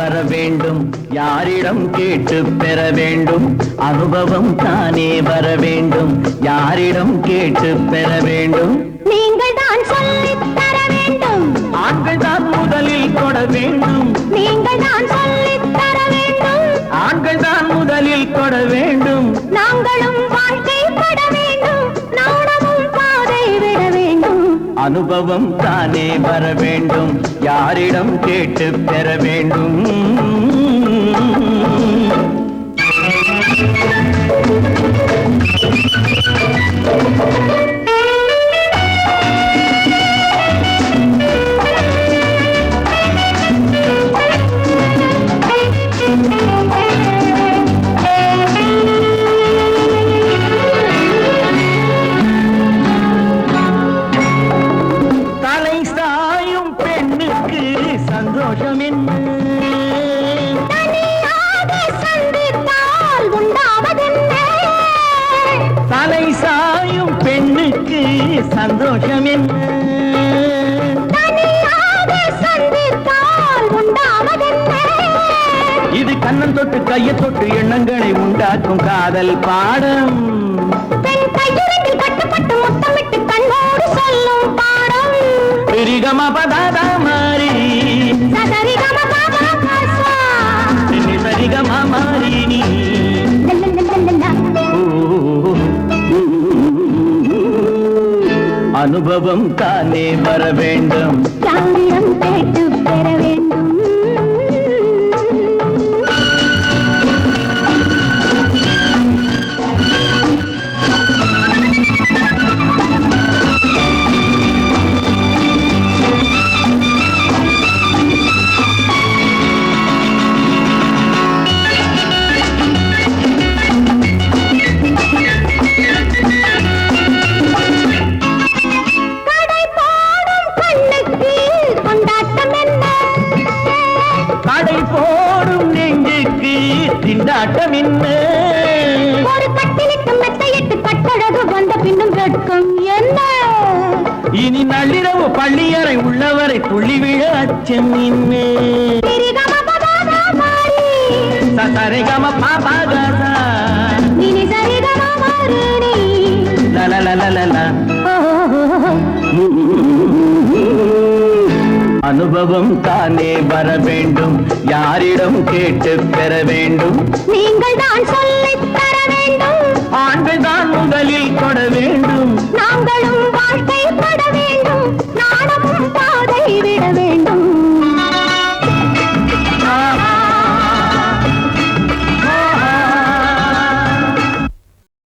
வர வேண்டும், யாரிடம் கேட்டு பெற வேண்டும். அனுபவம் தானே வர வேண்டும், யாரிடம் கேட்டு பெற வேண்டும். நீங்கள் தான் சொல்லித் தர வேண்டும், ஆண்கள் தான் முதலில் தொட வேண்டும். நீங்கள் தான் சொல்லித் தர வேண்டும், ஆண்கள் தான் முதலில் தொட வேண்டும். நாங்களும் வாழ்க்கைப்பட வேண்டும், நாணமும் பாதை விட வேண்டும். அனுபவம் தானே வர வேண்டும், யாரிடம் கேட்டு பெற வேண்டும். தலை சாயும் பெண்ணுக்கு சந்தோஷம் என்ன? தனியாக சந்தித்தால் உண்டாவதென்ன? தலை சாயும் பெண்ணுக்கு சந்தோஷம் என்ன? தனியாக சந்தித்தால் உண்டாவதென்ன? இது கண்ணன் தொட்டு கையை தொட்டு எண்ணங்களை உண்டாக்கும் காதல் பாடம். பெண் கையுறையில் கட்டுப்பட்டு முத்தமிட்டு கண்ணோடு சொல்லும் பாடம். பிரிகம பதாதா மாறி சதரிகம பாபா பாஸ்வா. சரிகம மாறி நீ. லல்லல்லல்லல்லா. அனுபவம் தானே வர வேண்டும், யாரிடம் கேட்டு பெற வேண்டும். கடை போடும் கண்ணுக்கு கொண்டாட்டம் என்ன? கடை போடும் நெஞ்சுக்கு திண்டாட்டம் என்ன? ஒரு கட்டிலிட்டு மெத்தையிட்டு கட்டழகு வந்த பின்னும் வெட்கம் என்ன? இனி நள்ளிரவு பள்ளியறை உள்ளவரை துள்ளி விழ அச்சம் இன்மே. திரிகம பதாதா மாறி. சரிகம பாபாகா நினி சரிகம மாறினி. லலலலலல. அனுபவம் தானே வர வேண்டும், யாரிடம் கேட்டு பெற வேண்டும். நீங்கள் தான் சொல்ல